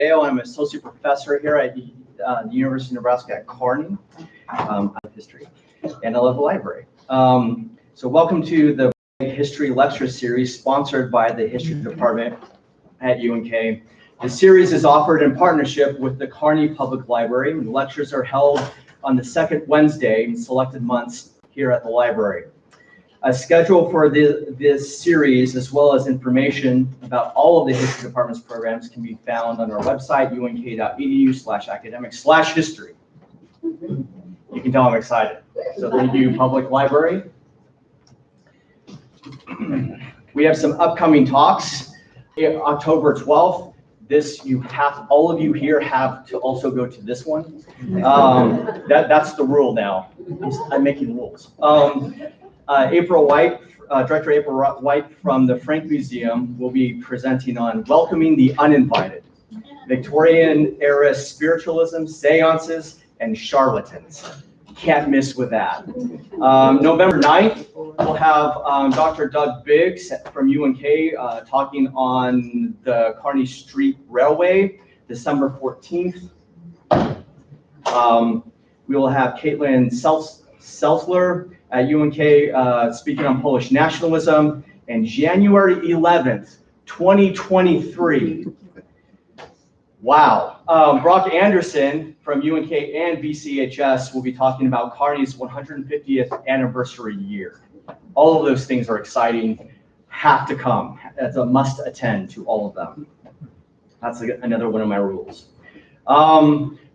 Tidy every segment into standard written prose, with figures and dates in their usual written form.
I'm an associate professor here at the University of Nebraska at Kearney, history, and I love the library. So welcome to the History Lecture Series sponsored by the History Department at UNK. The series is offered in partnership with the Kearney Public Library. The lectures are held on the second Wednesday in selected months here at the library. A schedule for this series, as well as information about all of the History Department's programs, can be found on our website, unk.edu/academic/history. You can tell I'm excited. So thank you, Public Library. We have some upcoming talks. October 12th. All of you here have to also go to this one. That's the rule now. I'm making rules. April White, Director April White from the Frank Museum will be presenting on welcoming the uninvited, Victorian era spiritualism, seances, and charlatans. Can't miss with that. November 9th, we'll have Dr. Doug Biggs from UNK talking on the Kearney Street Railway. December 14th. We will have Caitlin Seltzler at UNK speaking on Polish nationalism. And January 11th, 2023. Wow. Brock Anderson from UNK and VCHS will be talking about Kearney's 150th anniversary year. All of those things are exciting. Have to come. That's a must attend to all of them. That's another one of my rules.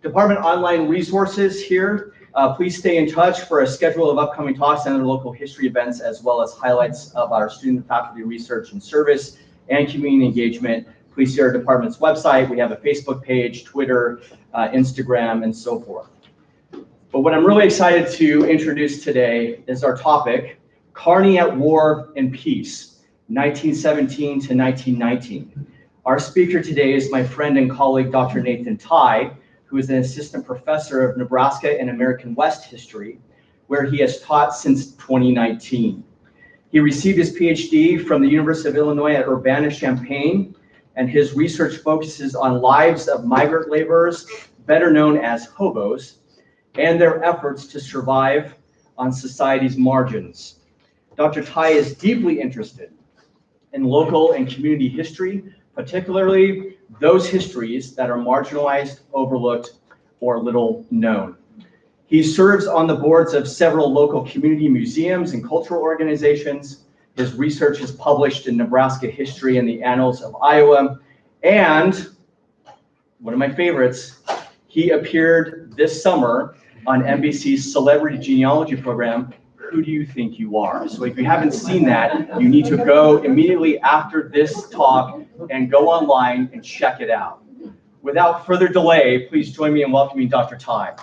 Department online resources here. Please stay in touch for a schedule of upcoming talks and other local history events, as well as highlights of our student faculty research and service and community engagement. Please see our department's website. We have a Facebook page, Twitter, Instagram, and so forth. But what I'm really excited to introduce today is our topic, Kearney at War and Peace, 1917 to 1919. Our speaker today is my friend and colleague, Dr. Nathan Tye, who is an assistant professor of Nebraska and American West history, where he has taught since 2019. He received his Ph.D. from the University of Illinois at Urbana-Champaign, and his research focuses on lives of migrant laborers, better known as hobos, and their efforts to survive on society's margins. Dr. Tye is deeply interested in local and community history, particularly those histories that are marginalized, overlooked, or little known. He serves on the boards of several local community museums and cultural organizations. His research is published in Nebraska History and the Annals of Iowa. And one of my favorites, he appeared this summer on NBC's Celebrity Genealogy program, Who Do You Think You Are? So if you haven't seen that, you need to go immediately after this talk and go online and check it out. Without further delay, please join me in welcoming Dr. Tye.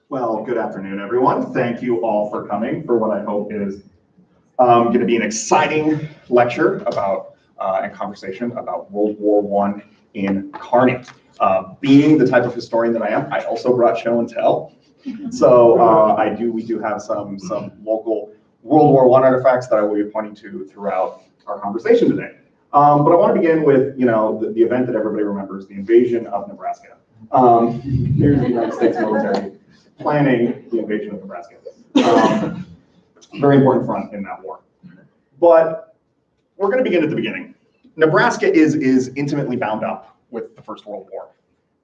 Well, good afternoon, everyone. Thank you all for coming for what I hope is going to be an exciting lecture about and conversation about World War I in Kearney. Being the type of historian that I am, I also brought show and tell. So we do have some local World War I artifacts that I will be pointing to throughout our conversation today. But I want to begin with, the event that everybody remembers, the invasion of Nebraska. Here's the United States military planning the invasion of Nebraska. Very important front in that war. But we're going to begin at the beginning. Nebraska is intimately bound up with the First World War.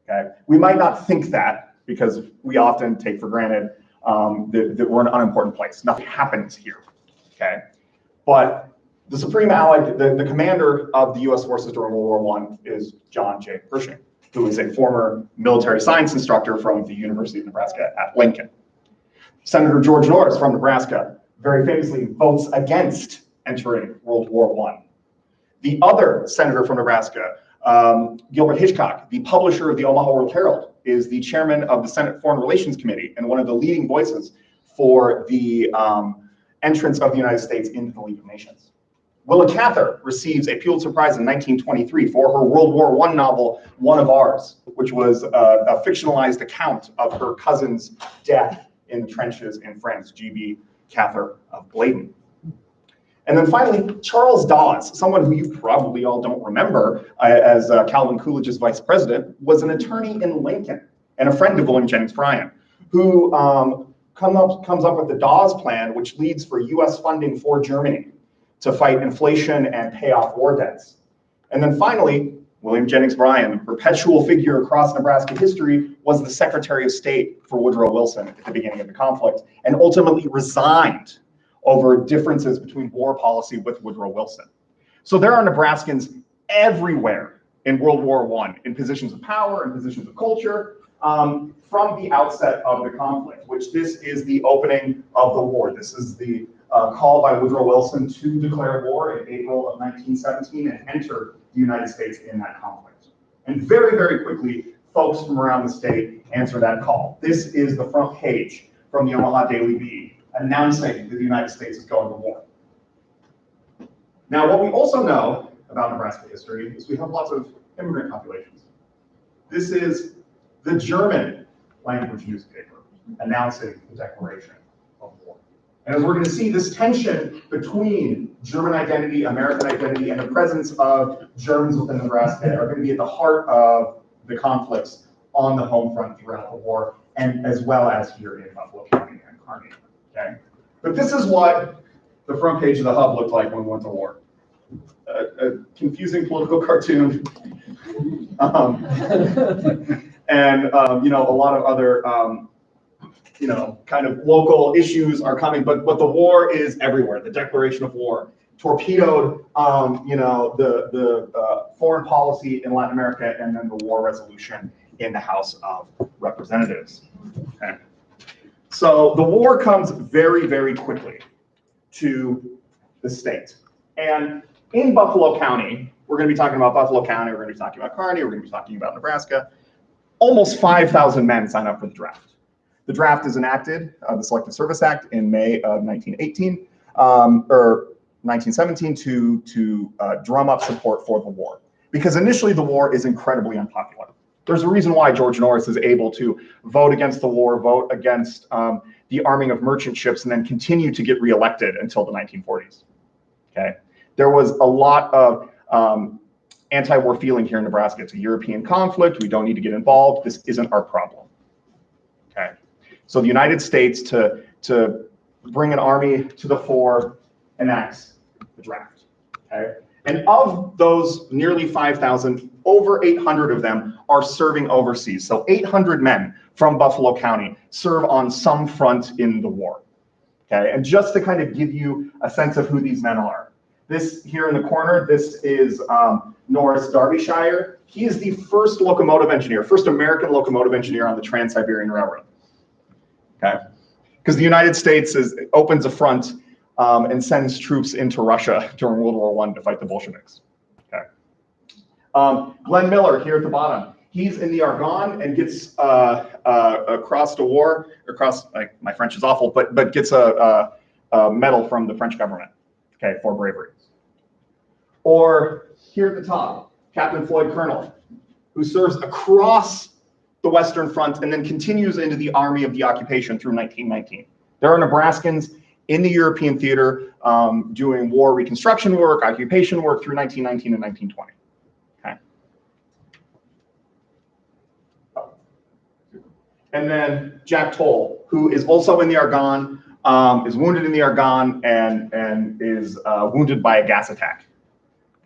Okay, we might not think that because we often take for granted that we're an unimportant place. Nothing happens here. Okay, but the supreme allied, the commander of the U.S. forces during World War I is John J. Pershing, who is a former military science instructor from the University of Nebraska at Lincoln. Senator George Norris from Nebraska very famously votes against entering World War I. The other senator from Nebraska, Gilbert Hitchcock, the publisher of the Omaha World-Herald, is the chairman of the Senate Foreign Relations Committee and one of the leading voices for the entrance of the United States into the League of Nations. Willa Cather receives a Pulitzer Prize in 1923 for her World War I novel, One of Ours, which was a fictionalized account of her cousin's death in the trenches in France, G.B. Cather of Bladen. And then finally, Charles Dawes, someone who you probably all don't remember as Calvin Coolidge's vice president, was an attorney in Lincoln and a friend of William Jennings Bryan, who comes up with the Dawes Plan, which leads for US funding for Germany to fight inflation and pay off war debts. And then finally, William Jennings Bryan, a perpetual figure across Nebraska history, was the Secretary of State for Woodrow Wilson at the beginning of the conflict, and ultimately resigned over differences between war policy with Woodrow Wilson. So there are Nebraskans everywhere in World War I, in positions of power, in positions of culture, from the outset of the conflict, which this is the opening of the war. This is the call by Woodrow Wilson to declare war in April of 1917 and enter the United States in that conflict. And very, very quickly, folks from around the state answer that call. This is the front page from the Omaha Daily Bee announcing that the United States is going to war. Now, what we also know about Nebraska history is we have lots of immigrant populations. This is the German language newspaper announcing the declaration of war. And as we're going to see, this tension between German identity, American identity, and the presence of Germans within Nebraska are going to be at the heart of the conflicts on the home front throughout the war, and as well as here in Buffalo County and Kearney. Okay? But this is what the front page of the Hub looked like when we went to war. A confusing political cartoon. And a lot of other kind of local issues are coming, but the war is everywhere. The declaration of war torpedoed the foreign policy in Latin America, and then the war resolution in the House of Representatives. Okay. So the war comes very, very quickly to the state. And in Buffalo County, we're going to be talking about Buffalo County, we're going to be talking about Kearney, we're going to be talking about Nebraska. Almost 5,000 men sign up for the draft. The draft is enacted, the Selective Service Act, in May of 1918, or 1917 to drum up support for the war. Because initially the war is incredibly unpopular. There's a reason why George Norris is able to vote against the war, vote against the arming of merchant ships, and then continue to get reelected until the 1940s. Okay, there was a lot of anti-war feeling here in Nebraska. It's a European conflict. We don't need to get involved. This isn't our problem. Okay, so the United States to bring an army to the fore enacts the draft. Okay, and of those nearly 5,000, over 800 of them are serving overseas. So 800 men from Buffalo County serve on some front in the war. Okay, and just to kind of give you a sense of who these men are, this here in the corner, this is Norris Derbyshire. He is the first locomotive engineer, first American locomotive engineer on the Trans-Siberian Railroad. Okay, because the United States opens a front and sends troops into Russia during World War I to fight the Bolsheviks. Okay, Glenn Miller here at the bottom. He's in the Argonne and gets across the war, like my French is awful, but gets a medal from the French government, okay, for bravery. Or here at the top, Captain Floyd Colonel, who serves across the Western Front and then continues into the Army of the Occupation through 1919. There are Nebraskans in the European theater doing war reconstruction work, occupation work through 1919 and 1920. And then Jack Toll, who is also in the Argonne, is wounded in the Argonne and is wounded by a gas attack.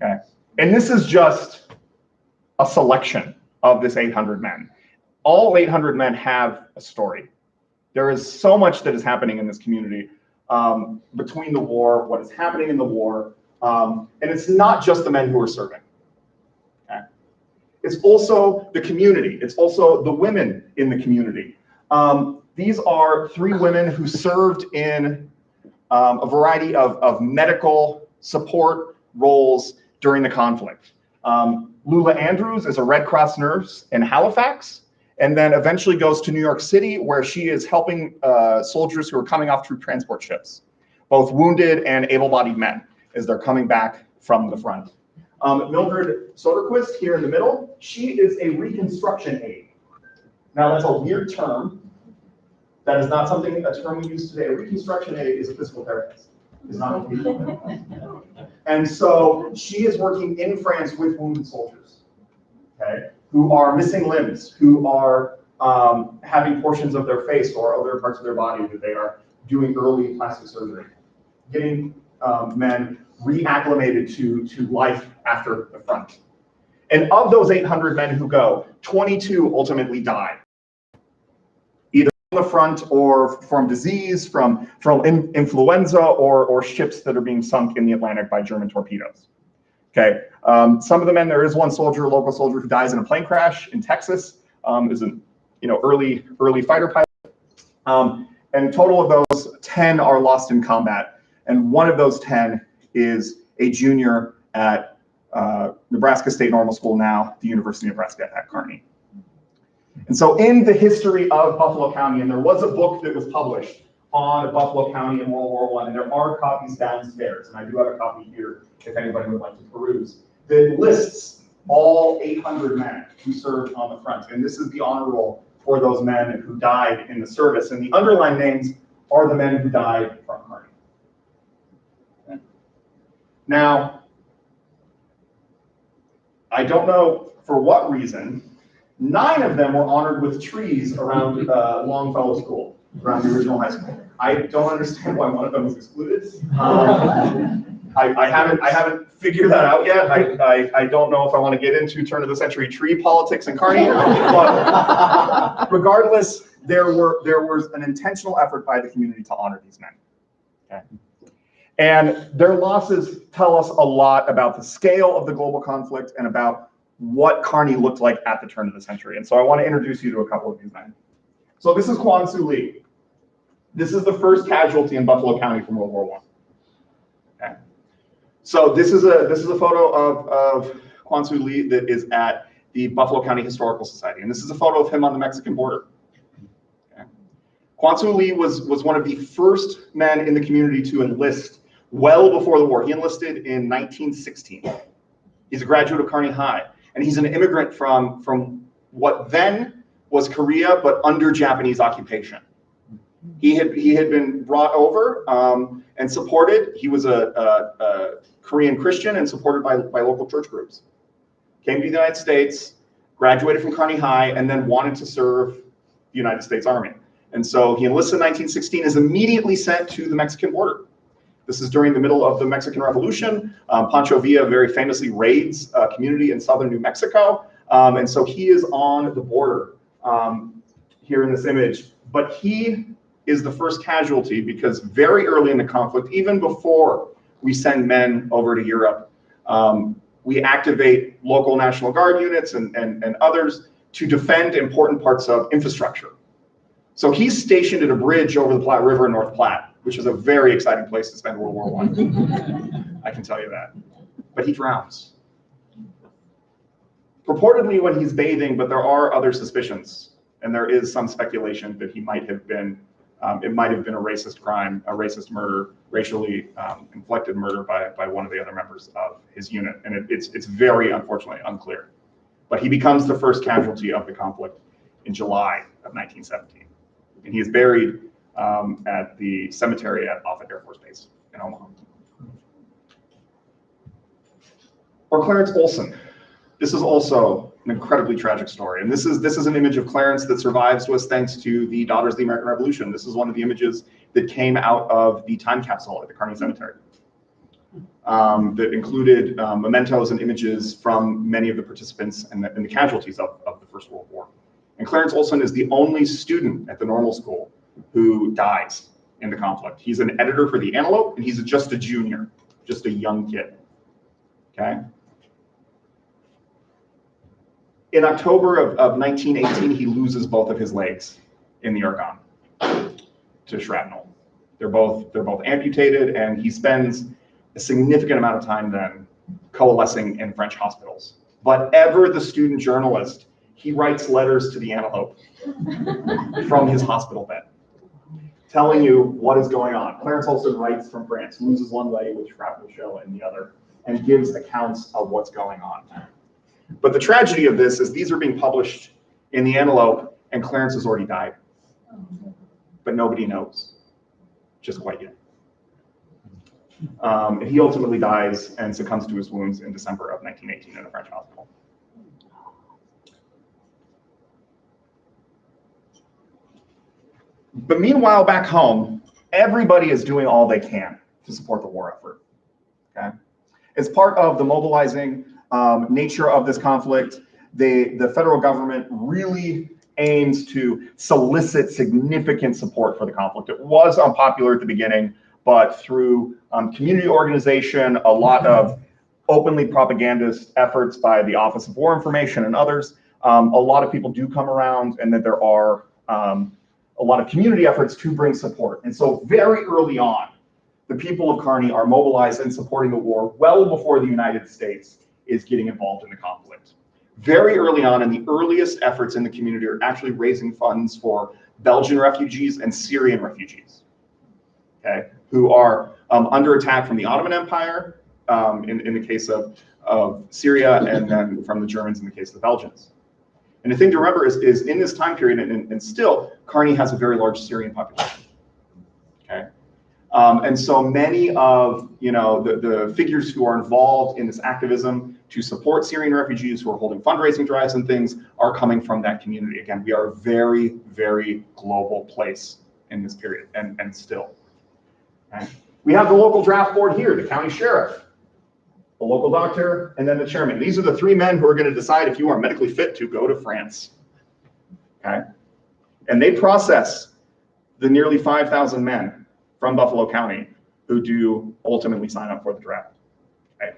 Okay, and this is just a selection of this 800 men. All 800 men have a story. There is so much that is happening in this community between the war, what is happening in the war, and it's not just the men who are serving. Okay? It's also the community. It's also the women in the community. These are 3 women who served in a variety of medical support roles during the conflict. Lula Andrews is a Red Cross nurse in Halifax, and then eventually goes to New York City, where she is helping soldiers who are coming off troop transport ships, both wounded and able-bodied men, as they're coming back from the front. Mildred Soderquist here in the middle, she is a reconstruction aide. Now that's a weird term, That is not something, a term we use today. A reconstruction aide is a physical therapist. It's not a And so she is working in France with wounded soldiers, okay, who are missing limbs, who are having portions of their face or other parts of their body that they are doing early plastic surgery, getting men reacclimated to life after the front. And of those 800 men who go, 22 ultimately die, either on the front or from disease, from influenza, or ships that are being sunk in the Atlantic by German torpedoes. Okay, some of the men, there is one soldier, a local soldier, who dies in a plane crash in Texas, is an early fighter pilot. And total of those, 10 are lost in combat. And one of those 10 is a junior at Nebraska State Normal School, now the University of Nebraska at Kearney. And so in the history of Buffalo County, and there was a book that was published on Buffalo County in World War I, and there are copies downstairs, and I do have a copy here if anybody would like to peruse, that lists all 800 men who served on the front. And this is the honor roll for those men who died in the service. And the underlined names are the men who died from Kearney. Okay. Now, I don't know for what reason, 9 of them were honored with trees around Longfellow School, around the original high school. I don't understand why one of them was excluded. I haven't figured that out yet. I don't know if I want to get into turn of the century tree politics in Kearney, but regardless, there was an intentional effort by the community to honor these men. Okay. And their losses tell us a lot about the scale of the global conflict and about what Kearney looked like at the turn of the century. And so I want to introduce you to a couple of these men. So this is Kwan Soo Lee. This is the first casualty in Buffalo County from World War I. Okay. So this is a photo of Kwan Soo Lee that is at the Buffalo County Historical Society. And this is a photo of him on the Mexican border. Okay. Kwan Soo Lee was one of the first men in the community to enlist well before the war. He enlisted in 1916. He's a graduate of Kearney High, and he's an immigrant from what then was Korea, but under Japanese occupation. He had been brought over and supported. He was a Korean Christian and supported by local church groups. Came to the United States, graduated from Kearney High, and then wanted to serve the United States Army. And so he enlisted in 1916, is immediately sent to the Mexican border. This is during the middle of the Mexican Revolution. Pancho Villa very famously raids a community in southern New Mexico. And so he is on the border here in this image. But he is the first casualty because very early in the conflict, even before we send men over to Europe, we activate local National Guard units and others to defend important parts of infrastructure. So he's stationed at a bridge over the Platte River in North Platte, which is a very exciting place to spend World War I. I can tell you that. But he drowns. Purportedly when he's bathing, but there are other suspicions. And there is some speculation that he might have been, it might have been a racist crime, a racist murder, racially inflected murder by one of the other members of his unit. And it's very unfortunately unclear. But he becomes the first casualty of the conflict in July of 1917. And he is buried at the cemetery at Offutt Air Force Base in Omaha. Or Clarence Olson. This is also an incredibly tragic story. And this is an image of Clarence that survives to us thanks to the Daughters of the American Revolution. This is one of the images that came out of the time capsule at the Kearney Cemetery. That included mementos and images from many of the participants and the casualties of the First World War. And Clarence Olson is the only student at the normal school who dies in the conflict. He's an editor for the Antelope, and he's just a junior, just a young kid, okay? In October of 1918, he loses both of his legs in the Argonne to shrapnel. They're both amputated, and he spends a significant amount of time then coalescing in French hospitals. But ever the student journalist, he writes letters to the Antelope from his hospital bed, telling you what is going on. Clarence Olson writes from France, loses one leg with shrapnel shell in the other, and gives accounts of what's going on. But the tragedy of this is these are being published in the Antelope, and Clarence has already died. but nobody knows just quite yet. He ultimately dies and succumbs to his wounds in December of 1918 in a French hospital. But meanwhile, back home, everybody is doing all they can to support the war effort. Okay? As part of the mobilizing nature of this conflict, the federal government really aims to solicit significant support for the conflict. It was unpopular at the beginning, but through community organization, a lot of openly propagandist efforts by the Office of War Information and others, a lot of people do come around, and that there are a lot of community efforts to bring support. And so very early on, the people of Kearney are mobilized and supporting the war well before the United States is getting involved in the conflict. Very early on, and the earliest efforts in the community are actually raising funds for Belgian refugees and Syrian refugees, okay, who are under attack from the Ottoman Empire in the case of Syria, and then from the Germans in the case of the Belgians. And the thing to remember is in this time period, and still, Kearney has a very large Syrian population, okay? And so many of the figures who are involved in this activism to support Syrian refugees, who are holding fundraising drives and things, are coming from that community. Again, we are a very, very global place in this period, and still. Okay? We have the local draft board here, the county sheriff, the local doctor, and then the chairman. These are the three men who are going to decide if you are medically fit to go to France. Okay? And they process the nearly 5,000 men from Buffalo County who do ultimately sign up for the draft. Okay?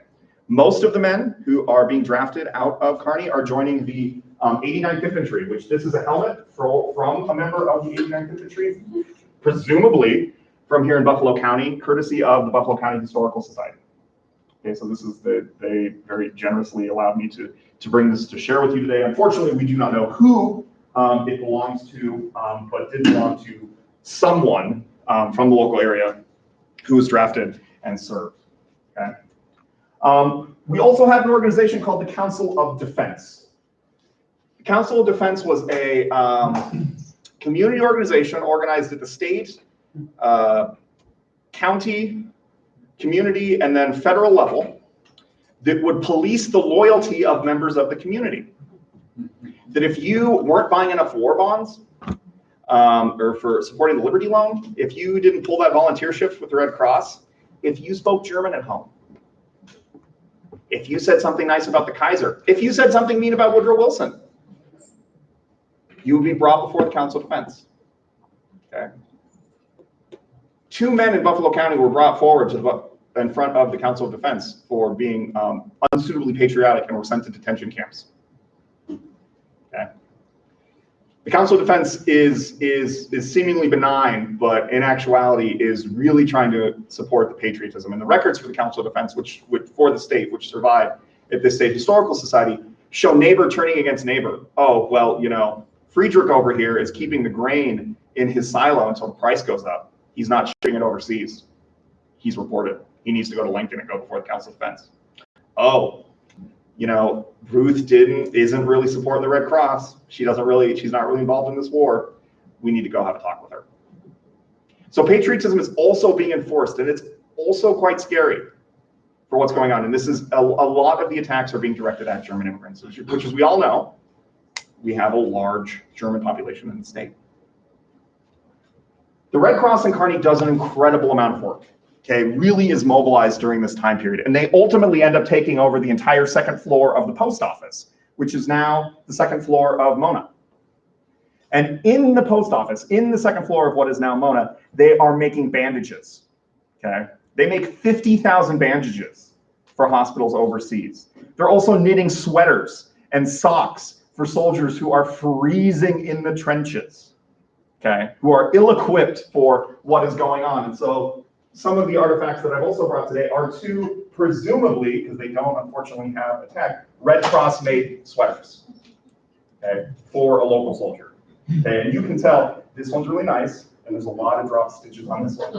Most of the men who are being drafted out of Kearney are joining the 89th Infantry, which this is a helmet from a member of the 89th Infantry, presumably from here in Buffalo County, courtesy of the Buffalo County Historical Society. Okay, so this is they very generously allowed me to bring this to share with you today. Unfortunately, we do not know who it belongs to, but it did belong to someone from the local area who was drafted and served. Okay. We also have an organization called the Council of Defense. The Council of Defense was a community organization organized at the state, county, community, and then federal level that would police the loyalty of members of the community. That if you weren't buying enough war bonds or for supporting the Liberty Loan, if you didn't pull that volunteer shift with the Red Cross, if you spoke German at home, if you said something nice about the Kaiser, if you said something mean about Woodrow Wilson, you would be brought before the Council of Defense. Okay. 2 men in Buffalo County were brought forward in front of the Council of Defense for being unsuitably patriotic and were sent to detention camps. Okay. The Council of Defense is seemingly benign, but in actuality is really trying to support the patriotism. And the records for the Council of Defense, which for the state, which survive at the State Historical Society, show neighbor turning against neighbor. Oh, well, Friedrich over here is keeping the grain in his silo until the price goes up. He's not shipping it overseas. He's reported. He needs to go to Lincoln and go before the Council of Defense. Oh, Ruth isn't really supporting the Red Cross. She's not really involved in this war. We need to go have a talk with her. So patriotism is also being enforced, and it's also quite scary for what's going on. And this is a lot of the attacks are being directed at German immigrants, which, as we all know, we have a large German population in the state. The Red Cross in Kearney does an incredible amount of work, okay, really is mobilized during this time period. And they ultimately end up taking over the entire second floor of the post office, which is now the second floor of Mona. And in the post office, in the second floor of what is now Mona, they are making bandages, okay? They make 50,000 bandages for hospitals overseas. They're also knitting sweaters and socks for soldiers who are freezing in the trenches. Okay, who are ill-equipped for what is going on. And so some of the artifacts that I've also brought today are 2, presumably, because they don't unfortunately have a tag, Red Cross-made sweaters, okay, for a local soldier. Okay, and you can tell this one's really nice, and there's a lot of drop stitches on this one.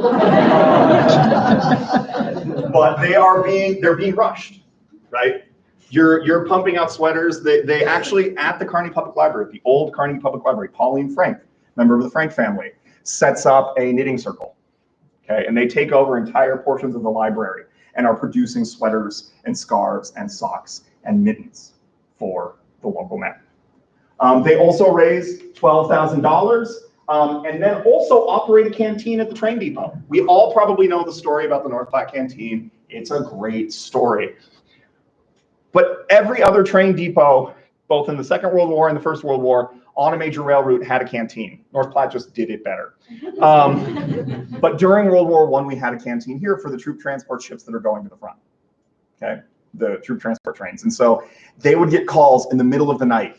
But they're being rushed, right? You're pumping out sweaters. They actually, at the Kearney Public Library, the old Kearney Public Library, Pauline Frank, member of the Frank family, sets up a knitting circle, okay? And they take over entire portions of the library and are producing sweaters and scarves and socks and mittens for the local men. They also raised $12,000 and then also operate a canteen at the train depot. We all probably know the story about the North Platte Canteen. It's a great story. But every other train depot, both in the Second World War and the First World War, on a major rail route had a canteen. North Platte just did it better. But during World War I, we had a canteen here for the troop transport ships that are going to the front, okay? The troop transport trains. And so they would get calls in the middle of the night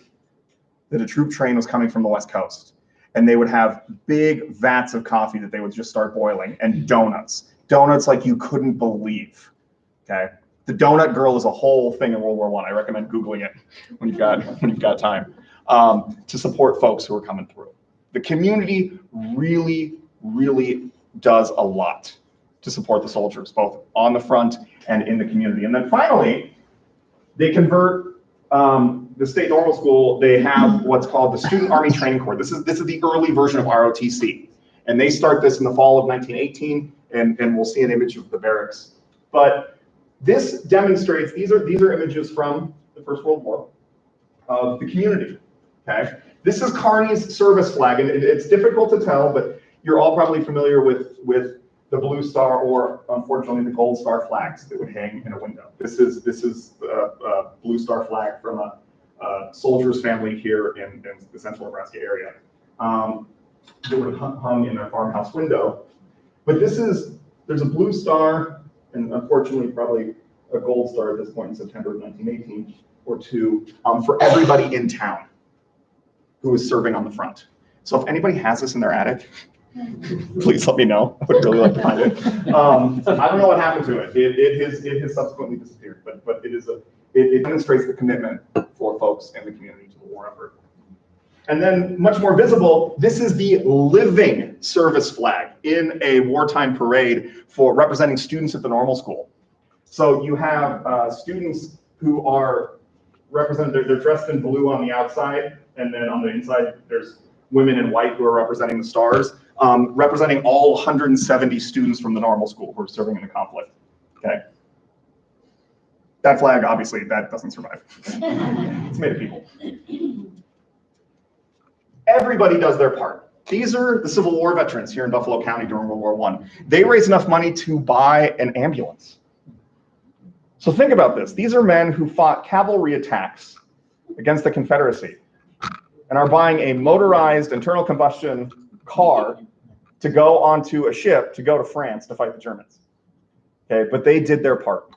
that a troop train was coming from the West Coast. And they would have big vats of coffee that they would just start boiling, and donuts. Donuts like you couldn't believe, okay? The donut girl is a whole thing in World War I. I recommend Googling it when you've got time, to support folks who are coming through. The community really, really does a lot to support the soldiers, both on the front and in the community. And then finally, they convert the state normal school. They have what's called the Student Army Training Corps. This is the early version of ROTC. And they start this in the fall of 1918, and we'll see an image of the barracks. But this demonstrates, these are images from the First World War of the community, okay? This is Kearney's service flag, and it's difficult to tell, but you're all probably familiar with the Blue Star, or unfortunately the Gold Star flags that would hang in a window. This is a Blue Star flag from a soldier's family here in the central Nebraska area. That would have hung in a farmhouse window. But there's a Blue Star, and unfortunately probably a Gold Star at this point in September of 1918 or two, for everybody in town who was serving on the front. So if anybody has this in their attic, please let me know. I would really like to find it. I don't know what happened to it. It has subsequently disappeared, but it demonstrates the commitment for folks in the community to the war effort. And then much more visible, this is the living service flag in a wartime parade for representing students at the normal school. So you have students who are represented, they're dressed in blue on the outside, and then on the inside, there's women in white who are representing the stars, representing all 170 students from the normal school who are serving in the conflict, okay? That flag, obviously, that doesn't survive. It's made of people. Everybody does their part. These are the Civil War veterans here in Buffalo County during World War I. They raised enough money to buy an ambulance. So think about this. These are men who fought cavalry attacks against the Confederacy and are buying a motorized internal combustion car to go onto a ship to go to France to fight the Germans. Okay, but they did their part.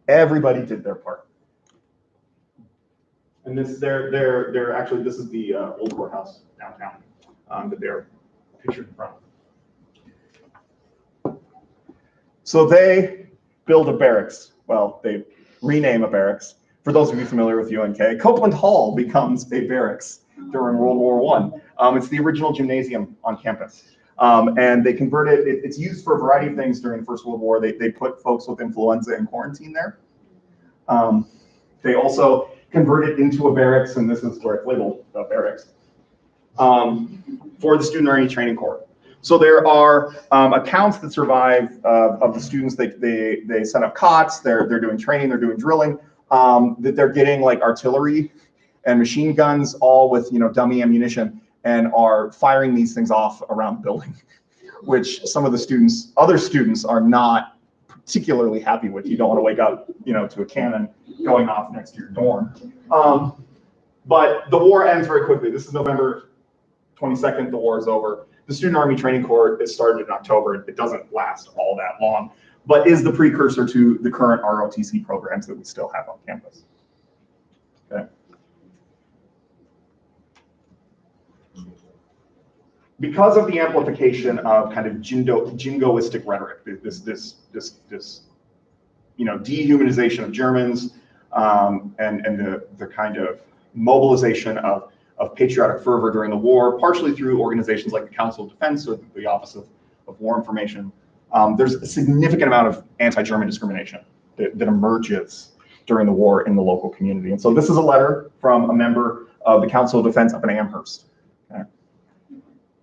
Everybody did their part. And this, they're actually, this is the old courthouse downtown that they're pictured in front of. So they build a barracks. Well, they rename a barracks. For those of you familiar with UNK, Copeland Hall becomes a barracks during World War I. It's the original gymnasium on campus. And they convert it, it's used for a variety of things during the First World War. They put folks with influenza in quarantine there. They also convert it into a barracks, and this is where it's labeled the barracks, for the Student Army Training Corps. So there are accounts that survive of the students. They set up cots, they're doing training, they're doing drilling, that they're getting like artillery and machine guns, all with dummy ammunition, and are firing these things off around the building, which some of the other students are not particularly happy with. You don't want to wake up, to a cannon going off next to your dorm. But the war ends very quickly. This is November 22nd, the war is over. The Student Army Training Corps is started in October. It doesn't last all that long, but is the precursor to the current ROTC programs that we still have on campus. Okay. Because of the amplification of kind of jingoistic rhetoric, this dehumanization of Germans, and the kind of mobilization of patriotic fervor during the war, partially through organizations like the Council of Defense or the Office of War Information, there's a significant amount of anti-German discrimination that emerges during the war in the local community. And so this is a letter from a member of the Council of Defense up in Amherst. Okay.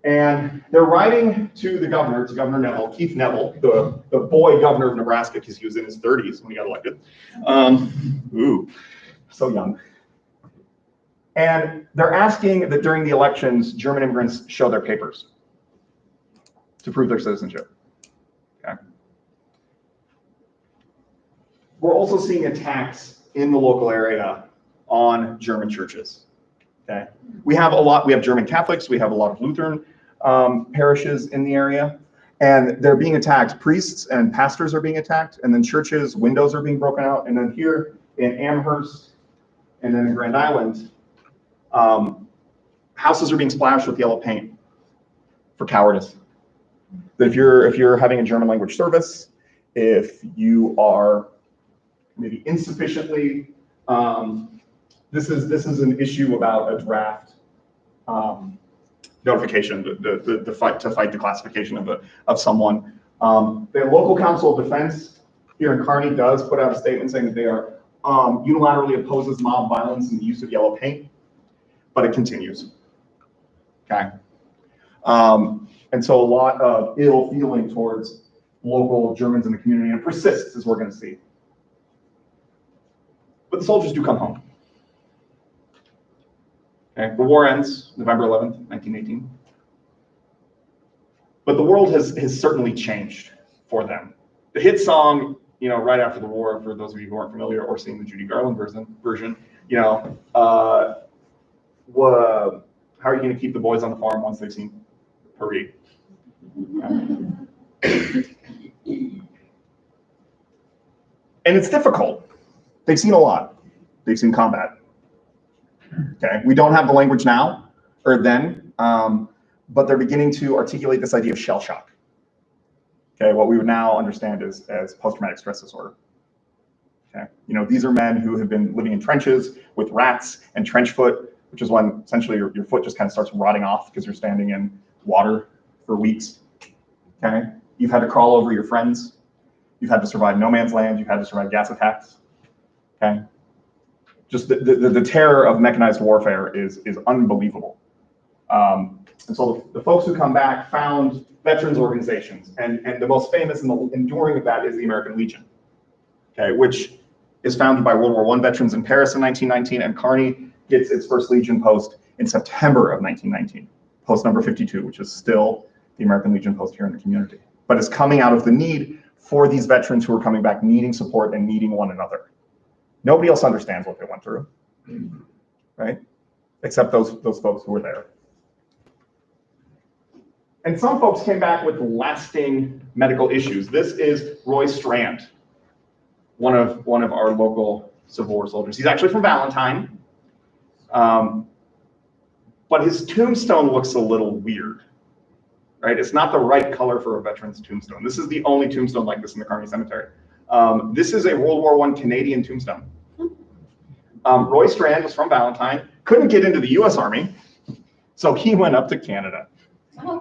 And they're writing to the governor, to Governor Neville, Keith Neville, the boy governor of Nebraska, because he was in his 30s when he got elected. Ooh, so young. And they're asking that during the elections, German immigrants show their papers to prove their citizenship. Okay. We're also seeing attacks in the local area on German churches. Okay. We have German Catholics, we have a lot of Lutheran parishes in the area, and they're being attacked. Priests and pastors are being attacked, and then churches, windows are being broken out, and then here in Amherst, and then in Grand Island, houses are being splashed with yellow paint for cowardice. That if you're having a German language service, if you are maybe insufficiently, this is an issue about a draft notification to fight the classification of someone. The local council of defense here in Kearney does put out a statement saying that they are unilaterally opposes mob violence and the use of yellow paint, but it continues. Okay. And so a lot of ill feeling towards local Germans in the community, and it persists, as we're going to see. But the soldiers do come home. Okay. The war ends November 11th, 1918. But the world has certainly changed for them. The hit song, right after the war, for those of you who aren't familiar or seeing the Judy Garland version, how are you going to keep the boys on the farm once they've seen Paris? And it's difficult. They've seen a lot. They've seen combat. Okay, we don't have the language now or then, but they're beginning to articulate this idea of shell shock. Okay, what we would now understand as post-traumatic stress disorder. Okay, these are men who have been living in trenches with rats and trench foot, which is when essentially your foot just kind of starts rotting off because you're standing in water for weeks. Okay, you've had to crawl over your friends. You've had to survive no man's land. You've had to survive gas attacks. Okay, just the terror of mechanized warfare is unbelievable. And so the folks who come back found veterans organizations, and the most famous and the enduring of that is the American Legion. Okay, which is founded by World War I veterans in Paris in 1919, and Kearney gets its first Legion post in September of 1919, post number 52, which is still the American Legion post here in the community. But it's coming out of the need for these veterans who are coming back needing support and needing one another. Nobody else understands what they went through, right? Except those folks who were there. And some folks came back with lasting medical issues. This is Roy Strand, one of our local Civil War soldiers. He's actually from Valentine, but his tombstone looks a little weird, right? It's not the right color for a veteran's tombstone. This is the only tombstone like this in the Kearney Cemetery. This is a World War I Canadian tombstone. Roy Strand was from Valentine, couldn't get into the US Army, so he went up to Canada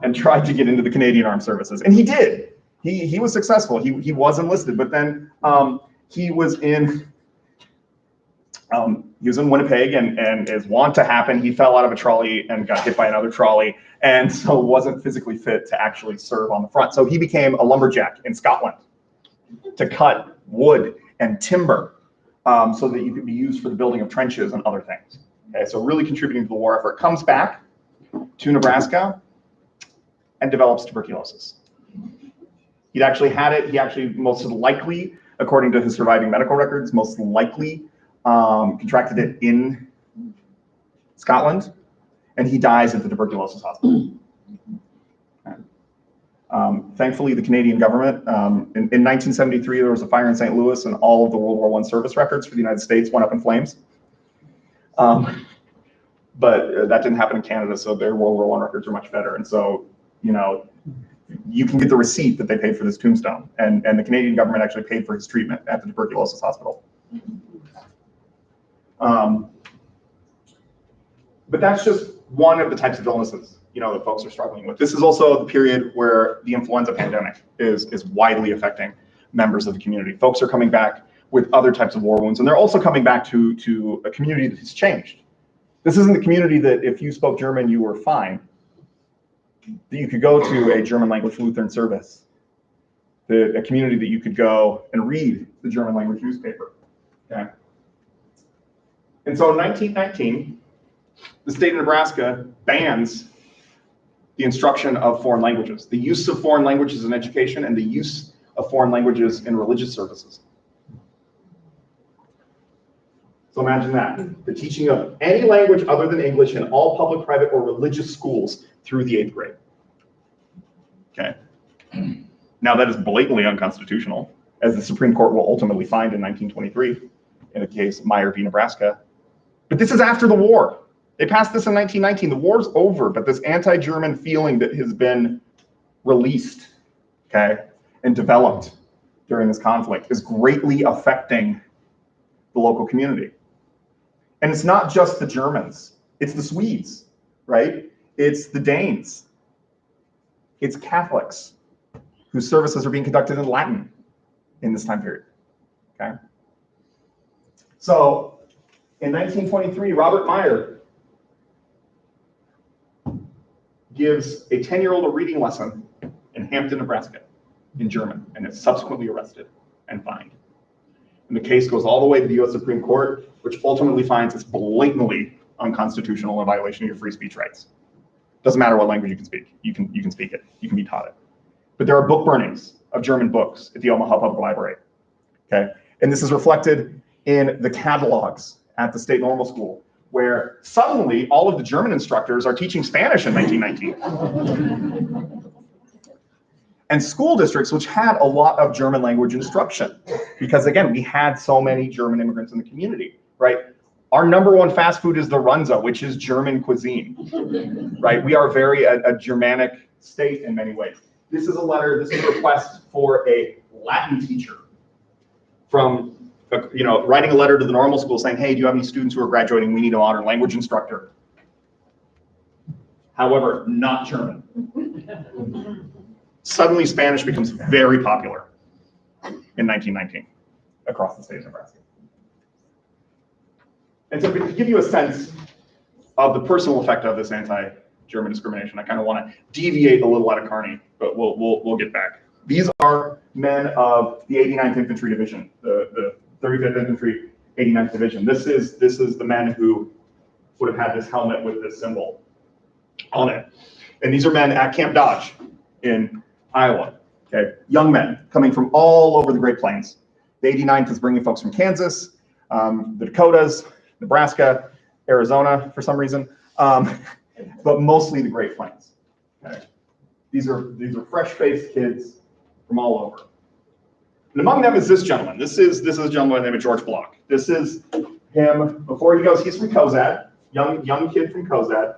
and tried to get into the Canadian Armed Services. And he did. He was successful. He was enlisted, but then he was in Winnipeg, and as wont to happen, he fell out of a trolley and got hit by another trolley, and so wasn't physically fit to actually serve on the front. So he became a lumberjack in Scotland to cut wood and timber so that you could be used for the building of trenches and other things. Okay, so really contributing to the war effort. Comes back to Nebraska and develops tuberculosis. He'd actually had it. He actually most likely, according to his surviving medical records, most likely contracted it in Scotland, and he dies at the tuberculosis hospital. Thankfully, the Canadian government, in 1973, there was a fire in St. Louis, and all of the World War I service records for the United States went up in flames. But that didn't happen in Canada, so their World War I records are much better. And so, you can get the receipt that they paid for this tombstone, and the Canadian government actually paid for his treatment at the tuberculosis hospital. But that's just one of the types of illnesses, that folks are struggling with. This is also the period where the influenza pandemic is widely affecting members of the community. Folks are coming back with other types of war wounds, and they're also coming back to a community that has changed. This isn't the community that if you spoke German, you were fine. that you could go to a German language Lutheran service, a community that you could go and read the German language newspaper. Okay. And so in 1919, the state of Nebraska bans the instruction of foreign languages, the use of foreign languages in education, and the use of foreign languages in religious services. So imagine that, the teaching of any language other than English in all public, private, or religious schools through the 8th grade. Okay. Now that is blatantly unconstitutional, as the Supreme Court will ultimately find in 1923 in the case Meyer v. Nebraska. But this is after the war. They passed this in 1919. The war's over, but this anti-German feeling that has been released, okay, and developed during this conflict is greatly affecting the local community. And it's not just the Germans, it's the Swedes, right? It's the Danes. It's Catholics whose services are being conducted in Latin in this time period, okay? So in 1923, Robert Meyer gives a 10-year-old a reading lesson in Hampton, Nebraska, in German, and is subsequently arrested and fined. And the case goes all the way to the U.S. Supreme Court, which ultimately finds it's blatantly unconstitutional and a violation of your free speech rights. Doesn't matter what language you can speak. You can speak it. You can be taught it. But there are book burnings of German books at the Omaha Public Library. Okay, and this is reflected in the catalogs at the state normal school, where suddenly all of the German instructors are teaching Spanish in 1919. And school districts, which had a lot of German language instruction, because again, we had so many German immigrants in the community, right? Our #1 fast food is the Runza, which is German cuisine, right? We are very a Germanic state in many ways. This is a letter, this is a request for a Latin teacher from, writing a letter to the normal school saying, hey, do you have any students who are graduating? We need a modern language instructor. However, not German. Suddenly Spanish becomes very popular in 1919 across the state of Nebraska. And so to give you a sense of the personal effect of this anti-German discrimination, I kind of want to deviate a little out of Kearney, but we'll get back. These are men of the 89th Infantry Division, the 35th Infantry 89th Division. This is the men who would have had this helmet with this symbol on it. And these are men at Camp Dodge in Iowa, okay? Young men coming from all over the Great Plains. The 89th is bringing folks from Kansas, the Dakotas, Nebraska, Arizona for some reason, but mostly the Great Plains. Okay? These are fresh-faced kids from all over. And among them is this gentleman. This is a gentleman named George Block. This is him before he goes. He's from Cozad, young kid from Cozad,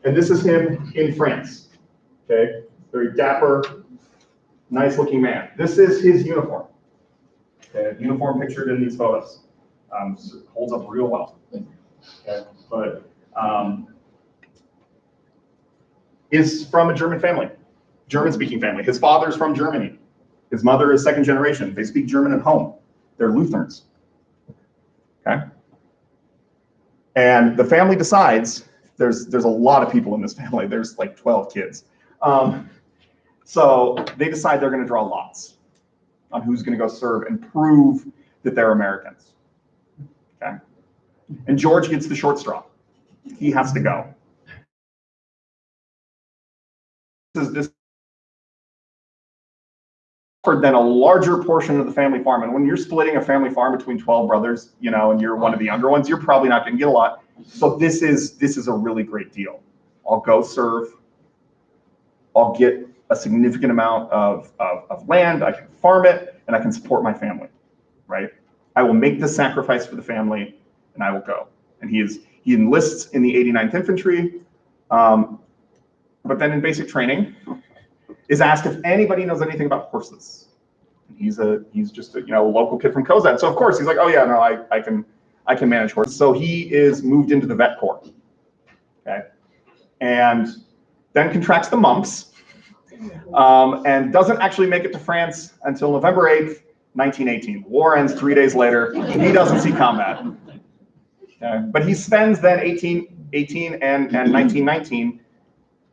and this is him in France. Okay, very dapper, nice-looking man. This is his uniform. Okay, uniform pictured in these photos. Holds up real well. Okay, but is from a German family, German-speaking family. His father's from Germany. His mother is second generation. They speak German at home. They're Lutherans. Okay? And the family decides, there's a lot of people in this family. There's like 12 kids. So they decide they're going to draw lots on who's going to go serve and prove that they're Americans. Okay? And George gets the short straw. He has to go. This then a larger portion of the family farm. And when you're splitting a family farm between 12 brothers, and you're one of the younger ones, you're probably not going to get a lot. So this is a really great deal. I'll go serve. I'll get a significant amount of land. I can farm it, and I can support my family, right? I will make this sacrifice for the family, and I will go. And he enlists in the 89th Infantry, but then in basic training, is asked if anybody knows anything about horses. He's just a local kid from Cozad. So of course he's like, oh yeah, no, I can manage horses. So he is moved into the vet corps. Okay, and then contracts the mumps, and doesn't actually make it to France until November 8th, 1918. War ends 3 days later. He doesn't see combat. Okay. But he spends then 18 and 1919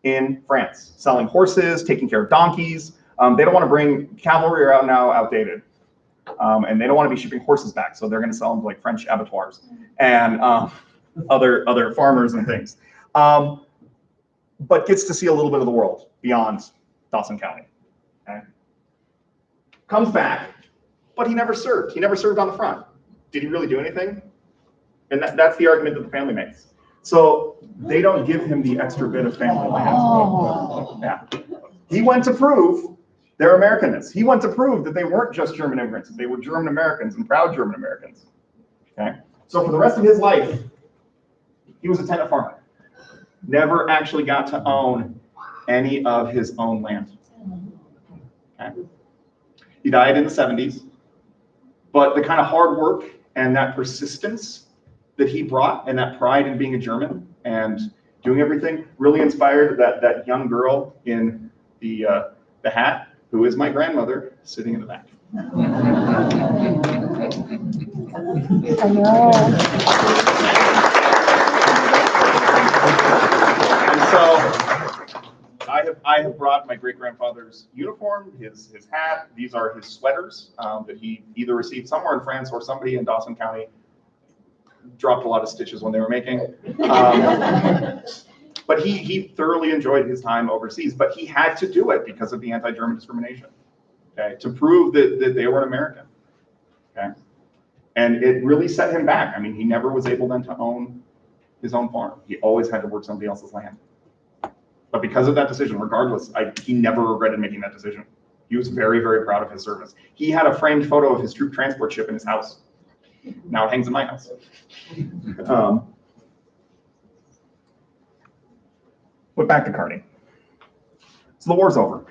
in France, selling horses, taking care of donkeys. They don't want to bring cavalry are now outdated. And they don't want to be shipping horses back, so they're going to sell them to like French abattoirs and other farmers and things. But gets to see a little bit of the world beyond Dawson County. Okay? Comes back, but he never served. He never served on the front. Did he really do anything? And that's the argument that the family makes. So they don't give him the extra bit of family land. Oh. Yeah. He went to prove their Americanness. He went to prove that they weren't just German immigrants, they were German Americans and proud German Americans. Okay? So for the rest of his life, he was a tenant farmer. Never actually got to own any of his own land. Okay? He died in the 70s, but the kind of hard work and that persistence that he brought and that pride in being a German and doing everything really inspired that young girl in the hat, who is my grandmother, sitting in the back. I know. And so I have brought my great-grandfather's uniform, his hat. These are his sweaters that he either received somewhere in France or somebody in Dawson County dropped a lot of stitches when they were making. But he thoroughly enjoyed his time overseas, but he had to do it because of the anti-German discrimination, okay, to prove that they were an American, okay? And it really set him back. I mean, he never was able then to own his own farm. He always had to work somebody else's land. But because of that decision, regardless, he never regretted making that decision. He was very, very proud of his service. He had a framed photo of his troop transport ship in his house. Now it hangs in my house. But back to Kearney. So the war's over.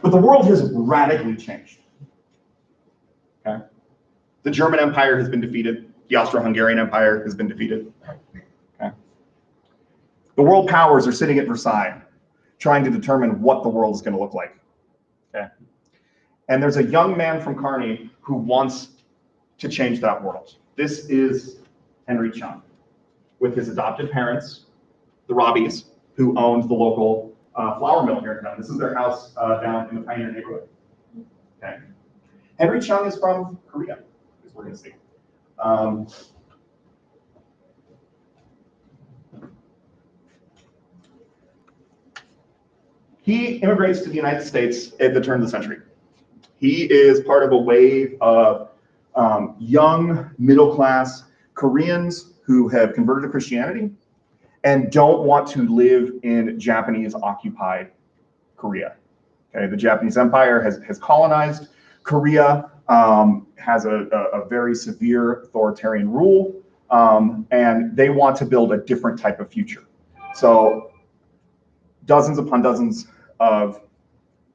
But the world has radically changed. Okay? The German Empire has been defeated. The Austro-Hungarian Empire has been defeated. Okay? The world powers are sitting at Versailles, trying to determine what the world is going to look like. Okay? And there's a young man from Kearney who wants to change that world. This is Henry Chung, with his adopted parents, the Robbies, who owned the local flour mill here in town. This is their house down in the Pioneer neighborhood. Okay. Henry Chung is from Korea, as we're going to see. He immigrates to the United States at the turn of the century. He is part of a wave of young, middle-class Koreans who have converted to Christianity and don't want to live in Japanese-occupied Korea. Okay, the Japanese Empire has colonized Korea, has a very severe authoritarian rule, and they want to build a different type of future. So dozens upon dozens of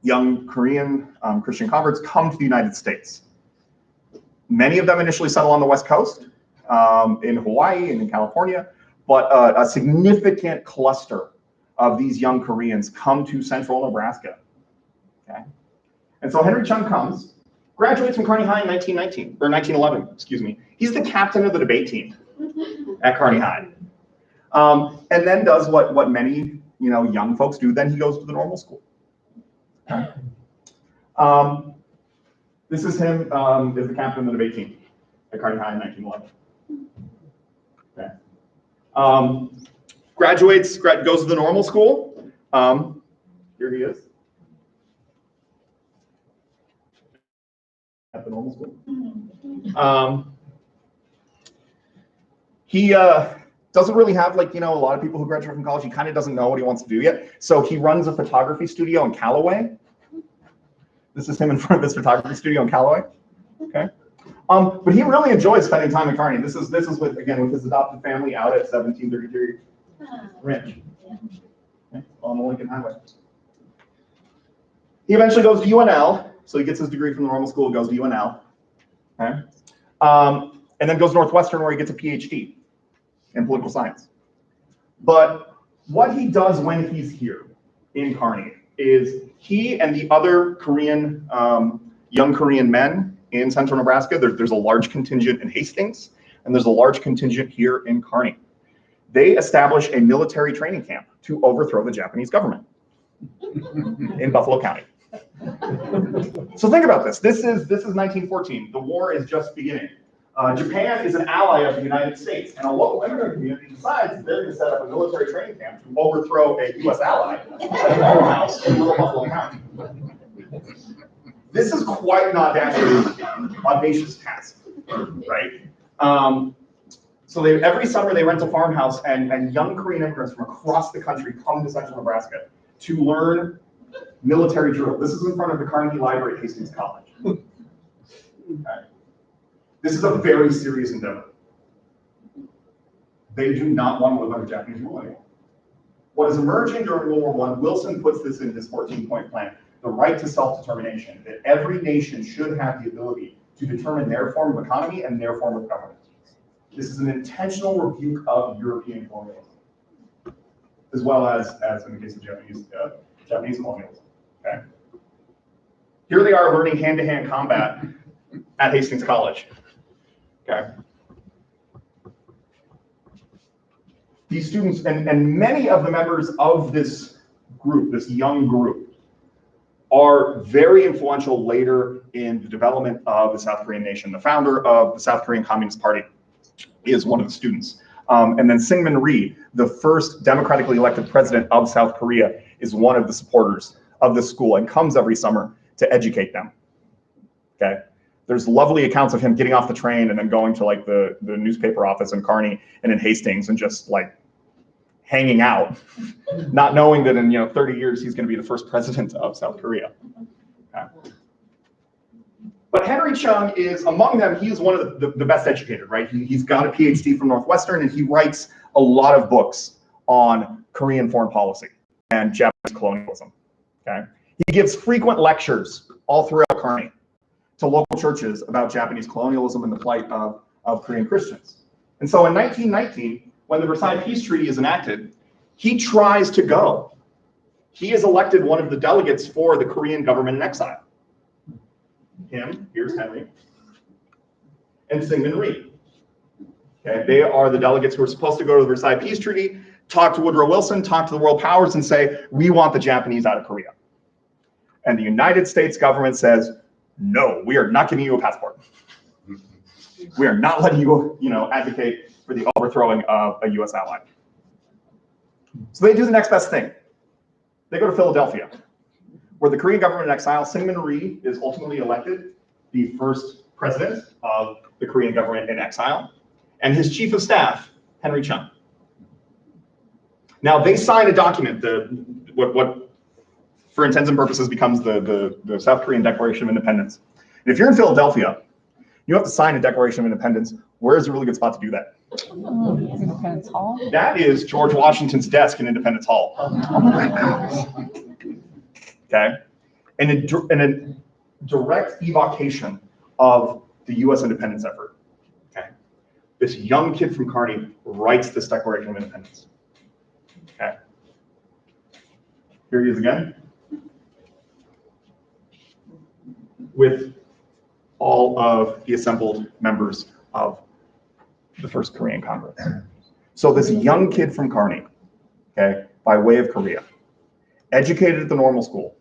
young Korean Christian converts come to the United States. Many of them initially settle on the West Coast, in Hawaii and in California, but a significant cluster of these young Koreans come to central Nebraska. Okay? And so Henry Chung comes, graduates from Kearney High in 1911, excuse me. He's the captain of the debate team at Kearney High. And then does what many young folks do, then he goes to the normal school. Okay? This is him as the captain of the debate team at Kearney High in 1911. Okay. Graduates, goes to the normal school. Here he is. At the normal school. He doesn't really have a lot of people who graduate from college. He kind of doesn't know what he wants to do yet. So he runs a photography studio in Callaway. This is him in front of his photography studio in Callaway. Okay. But he really enjoys spending time in Kearney. This is with his adopted family out at 1733 Ranch, okay, on the Lincoln Highway. He eventually goes to UNL, so he gets his degree from the normal school, goes to UNL, okay, and then goes to Northwestern where he gets a Ph.D. in political science. But what he does when he's here in Kearney is he and the other Korean, young Korean men in central Nebraska, there's a large contingent in Hastings, and there's a large contingent here in Kearney. they establish a military training camp to overthrow the Japanese government in Buffalo County. So think about this. This is 1914. The war is just beginning. Japan is an ally of the United States, and a local immigrant community decides that they're going to set up a military training camp to overthrow a U.S. ally at a farmhouse in rural Buffalo County. This is quite an audacious task, right? So every summer they rent a farmhouse, and young Korean immigrants from across the country come to Central Nebraska to learn military drill. This is in front of the Kearney Library at Hastings College. Okay. This is a very serious endeavor. They do not want to live under Japanese rule anymore. What is emerging during World War I, Wilson puts this in his 14-point plan, the right to self-determination, that every nation should have the ability to determine their form of economy and their form of government. This is an intentional rebuke of European colonialism, as well as in the case of Japanese colonialism. Okay. Here they are learning hand-to-hand combat at Hastings College. Okay. These students, and many of the members of this group, this young group, are very influential later in the development of the South Korean nation. The founder of the South Korean Communist Party is one of the students. And then Syngman Rhee, the first democratically elected president of South Korea, is one of the supporters of this school and comes every summer to educate them. Okay. There's lovely accounts of him getting off the train and then going to like the newspaper office in Kearney and in Hastings and just like hanging out, not knowing that in 30 years he's going to be the first president of South Korea. Okay. But Henry Chung is among them. He is one of the best educated, right? He's got a Ph.D. from Northwestern, and he writes a lot of books on Korean foreign policy and Japanese colonialism. Okay. He gives frequent lectures all throughout Kearney to local churches about Japanese colonialism and the plight of Korean Christians. And so in 1919, when the Versailles Peace Treaty is enacted, he tries to go. He is elected one of the delegates for the Korean government in exile. Here's Henry, and Syngman Rhee. Okay, they are the delegates who are supposed to go to the Versailles Peace Treaty, talk to Woodrow Wilson, talk to the world powers, and say, we want the Japanese out of Korea. And the United States government says, no, we are not giving you a passport. We are not letting you, advocate for the overthrowing of a U.S. ally. So they do the next best thing. They go to Philadelphia, where the Korean government in exile, Syngman Rhee, is ultimately elected the first president of the Korean government in exile, and his chief of staff, Henry Chung. Now they sign a document, what for intents and purposes becomes the South Korean Declaration of Independence. And if you're in Philadelphia, you have to sign a Declaration of Independence. Where is a really good spot to do that? Independence Hall. That is George Washington's desk in Independence Hall. Okay, and a direct evocation of the U.S. independence effort. Okay, this young kid from Kearney writes this Declaration of Independence. Okay, here he is again, with all of the assembled members of the First Korean Congress. So this young kid from Kearney, okay, by way of Korea, educated at the normal school,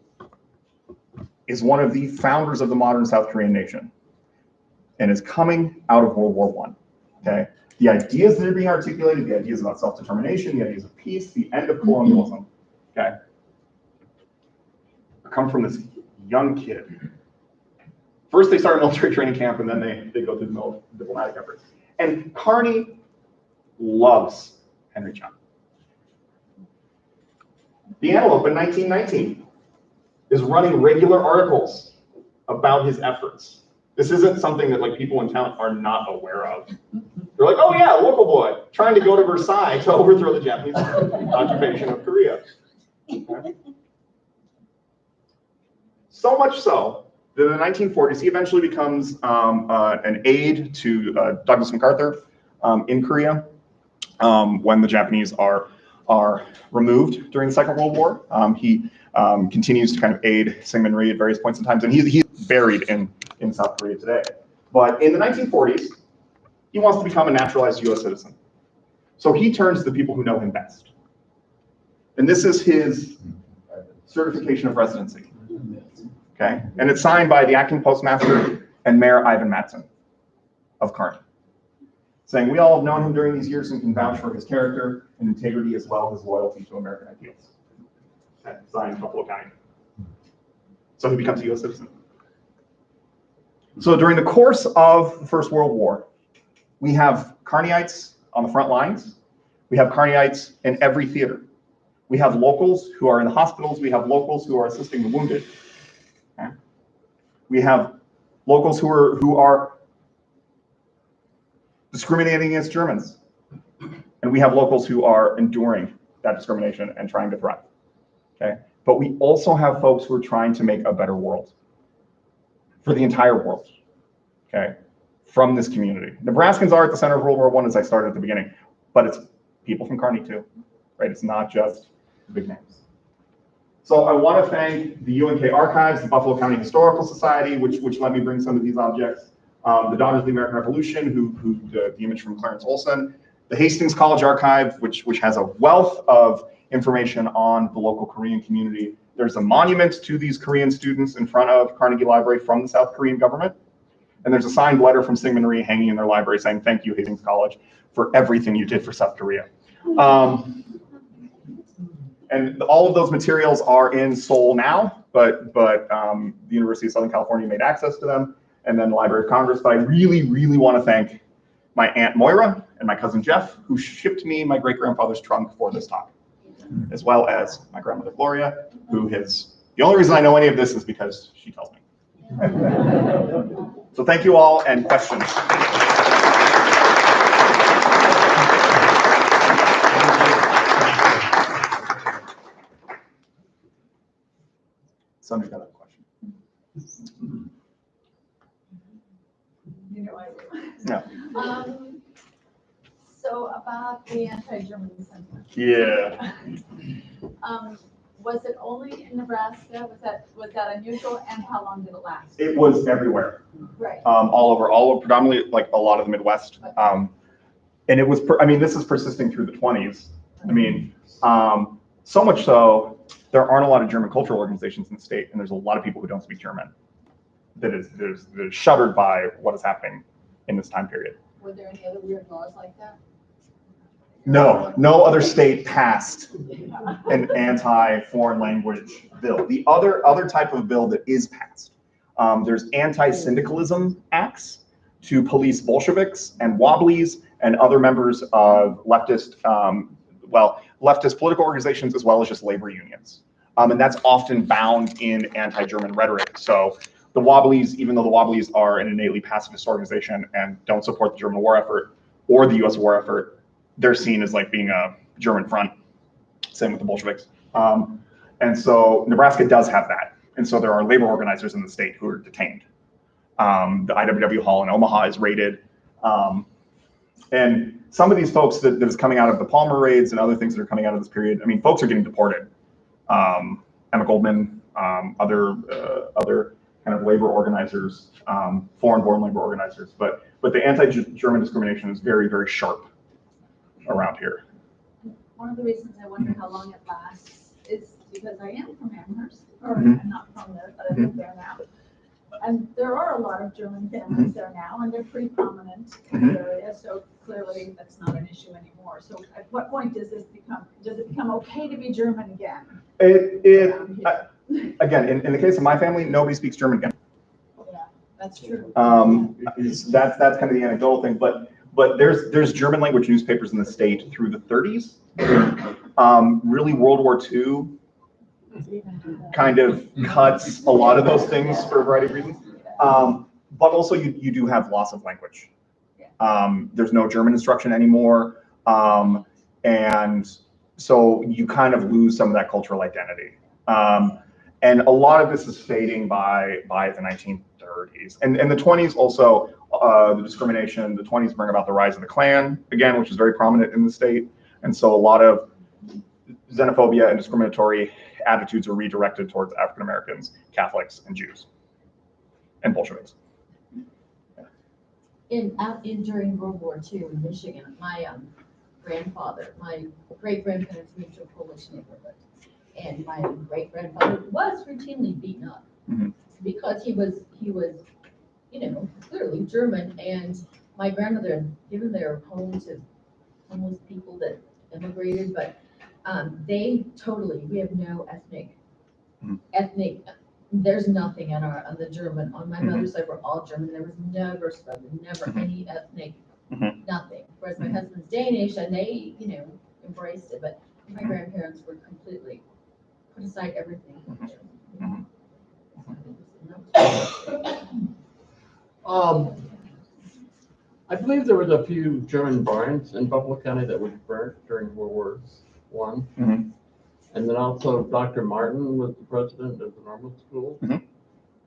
is one of the founders of the modern South Korean nation and is coming out of World War I. Okay, the ideas that are being articulated, the ideas about self-determination, the ideas of peace, the end of colonialism, okay, come from this young kid. First, they start a military training camp, and then they go through the diplomatic efforts. And Kearney loves Henry Chung. The Antelope in 1919 is running regular articles about his efforts. This isn't something that people in town are not aware of. They're like, oh yeah, local boy, trying to go to Versailles to overthrow the Japanese occupation of Korea. Okay. So much so that in the 1940s, he eventually becomes an aide to Douglas MacArthur in Korea when the Japanese are removed during the Second World War. He continues to kind of aid Syngman Rhee at various points in time, and he's buried in South Korea today. But in the 1940s, he wants to become a naturalized U.S. citizen. So he turns to the people who know him best. And this is his certification of residency. Okay, and it's signed by the acting postmaster and Mayor Ivan Matson of Kearney, saying we all have known him during these years and can vouch for his character and integrity as well as his loyalty to American ideals. Okay, signed Buffalo County. So he becomes a U.S. citizen. So during the course of the First World War, we have Kearneyites on the front lines. We have Kearneyites in every theater. We have locals who are in the hospitals. We have locals who are assisting the wounded. Okay. We have locals who are discriminating against Germans. And we have locals who are enduring that discrimination and trying to thrive. Okay. But we also have folks who are trying to make a better world for the entire world. Okay. From this community. Nebraskans are at the center of World War I, as I started at the beginning, but it's people from Kearney too, right? It's not just the big names. So I want to thank the UNK Archives, the Buffalo County Historical Society, which let me bring some of these objects, the Daughters of the American Revolution, who the image from Clarence Olson, the Hastings College Archive, which has a wealth of information on the local Korean community. There's a monument to these Korean students in front of Carnegie Library from the South Korean government. And there's a signed letter from Syngman Rhee hanging in their library saying, thank you, Hastings College, for everything you did for South Korea. And all of those materials are in Seoul now, but the University of Southern California made access to them, and then the Library of Congress. But I really, really want to thank my Aunt Moira and my cousin Jeff, who shipped me my great-grandfather's trunk for this talk, as well as my grandmother Gloria, who has, the only reason I know any of this is because she tells me. So thank you all, and questions. Somebody's got a question. You know I do. No. So about the anti-German sentiment. Yeah. Was it only in Nebraska? Was that unusual? And how long did it last? It was everywhere. Right. All over, predominantly like a lot of the Midwest. And it was, this is persisting through the 20s. I mean, so much so, there aren't a lot of German cultural organizations in the state, and there's a lot of people who don't speak German that is shuddered by what is happening in this time period. Were there any other weird laws like that? No other state passed an anti-foreign language bill. The other type of bill that is passed, there's anti-syndicalism acts to police Bolsheviks and Wobblies and other members of leftist, leftist political organizations, as well as just labor unions. And that's often bound in anti-German rhetoric. So the Wobblies, even though the Wobblies are an innately pacifist organization and don't support the German war effort or the US war effort, they're seen as like being a German front. Same with the Bolsheviks. And so Nebraska does have that. And so there are labor organizers in the state who are detained. The IWW Hall in Omaha is raided. And some of these folks that is coming out of the Palmer raids and other things that are coming out of this period, folks are getting deported. Emma Goldman, other kind of labor organizers, foreign-born labor organizers. But the anti-German discrimination is very, very sharp around here. One of the reasons I wonder how long it lasts is because I am from Amherst, or I'm not from there, but I live there now. And there are a lot of German families there now, and they're pretty prominent in the area, so clearly that's not an issue anymore. So at what point does it become okay to be German again? Again, in the case of my family, nobody speaks German again. Yeah, that's true. That's kind of the anecdotal thing, but there's German language newspapers in the state through the 30s. Really, World War II kind of cuts a lot of those things for a variety of reasons. But also you do have loss of language. There's no German instruction anymore. And so you kind of lose some of that cultural identity. And a lot of this is fading by the 1930s. And the 20s also, the discrimination, the 20s bring about the rise of the Klan, again, which is very prominent in the state. And so a lot of xenophobia and discriminatory attitudes are redirected towards African Americans, Catholics, and Jews, and Bolsheviks. During World War II in Michigan, my grandfather, my great-grandparents moved to a Polish neighborhood. And my great-grandfather was routinely beaten up because he was, clearly German. And my grandmother had given their home to homeless people that immigrated, but we have no ethnic, there's nothing on the German, on my mother's side, we're all German. There was never any ethnic, nothing. Whereas my husband's Danish and they, embraced it, but my grandparents were completely put aside everything. I believe there was a few German barns in Buffalo County that was burnt during World War I. And then also Dr. Martin was the president of the normal school.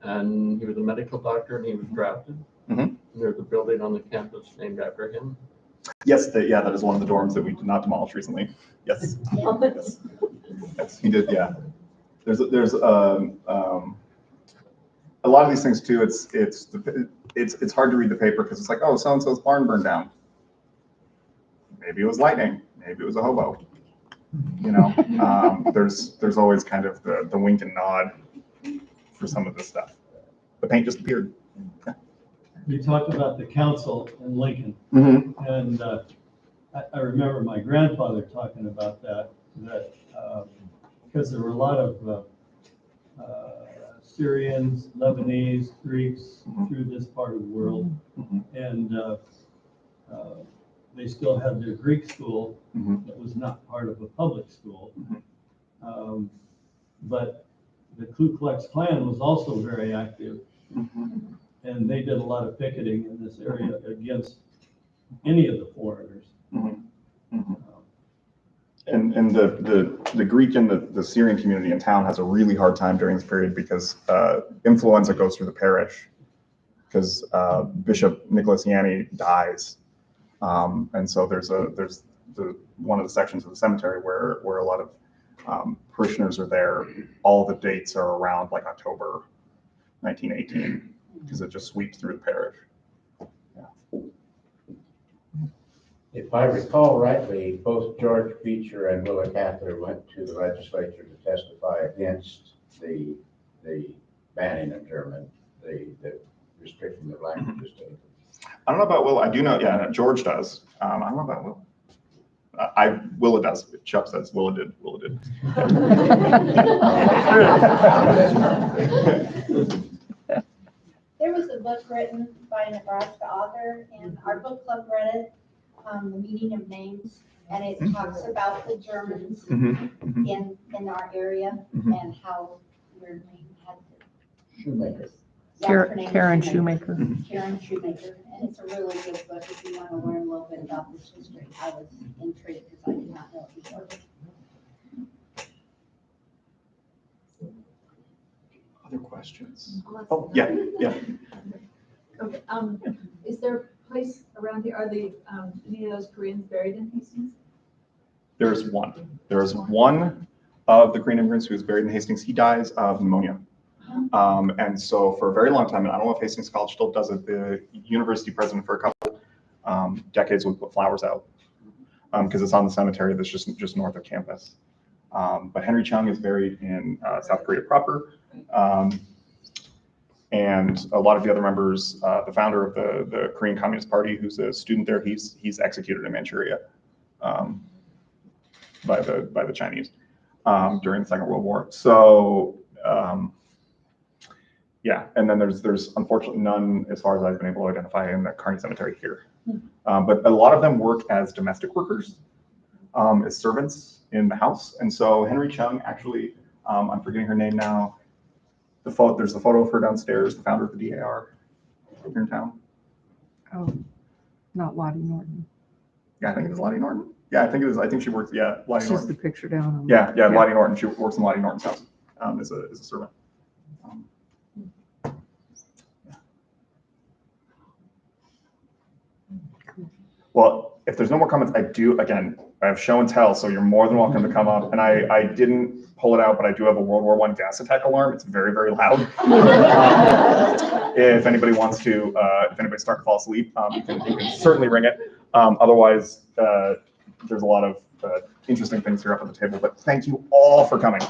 And he was a medical doctor and he was drafted. And there's a building on the campus named after him. Yes, that is one of the dorms that we did not demolish recently. Yes. Yes, he did, yeah. There's a lot of these things too. It's hard to read the paper because it's like, oh, so-and-so's barn burned down. Maybe it was lightning. Maybe it was a hobo. There's always kind of the wink and nod for some of this stuff. The paint just appeared. Yeah. You talked about the council in Lincoln, and I remember my grandfather talking about that because there were a lot of Syrians, Lebanese, Greeks through this part of the world, and they still had their Greek school that was not part of a public school. But the Ku Klux Klan was also very active, and they did a lot of picketing in this area against any of the foreigners. And the Greek and the Syrian community in town has a really hard time during this period because influenza goes through the parish because Bishop Nicholas Yanni dies. And so there's one of the sections of the cemetery where a lot of parishioners are there. All the dates are around like October 1918 because it just sweeps through the parish. Yeah. If I recall rightly, both George Beecher and Willa Cather went to the legislature to testify against the banning of German, the restricting of languages to English. I don't know about Willa. I do know, yeah, George does. I don't know about Willa. Willa does. Chuck says Willa did. Willa did. There was a book written by a Nebraska author, and our book club read it, The Meaning of Names, and it talks about the Germans in our area and how their name had Shoemaker. Yeah, Karen Shoemaker. Karen Shoemaker, and it's a really good book if you want to learn a little bit about this history. I was intrigued because I did not know it before. Other questions? Oh, yeah. Okay, is there a place around here, are any of those Koreans buried in Hastings? There's one. There's one of the Korean immigrants who is buried in Hastings. He dies of pneumonia. And so for a very long time, and I don't know if Hastings College still does it, the university president for a couple decades would put flowers out because it's on the cemetery that's just north of campus. But Henry Chung is buried in South Korea proper. And a lot of the other members, the founder of the Korean Communist Party, who's a student there, he's executed in Manchuria by the Chinese during the Second World War. So yeah, and then there's unfortunately none, as far as I've been able to identify, in the Kearney Cemetery here. But a lot of them work as domestic workers, as servants in the house. And so Henry Chung, actually, I'm forgetting her name now. There's the photo of her downstairs, the founder of the DAR here in town. Oh, not Lottie Norton. Yeah, I think it is Lottie Norton. Yeah, I think it is. I think she works. Yeah, Lottie She's Norton. the picture down. Yeah, Lottie Norton. She works in Lottie Norton's house as a servant. Well, if there's no more comments, I have show and tell, so you're more than welcome to come up. And I didn't pull it out, but I do have a World War I gas attack alarm. It's very, very loud. If anybody wants to, if anybody's starting to fall asleep, you can certainly ring it. Otherwise, there's a lot of interesting things here up at the table, but thank you all for coming.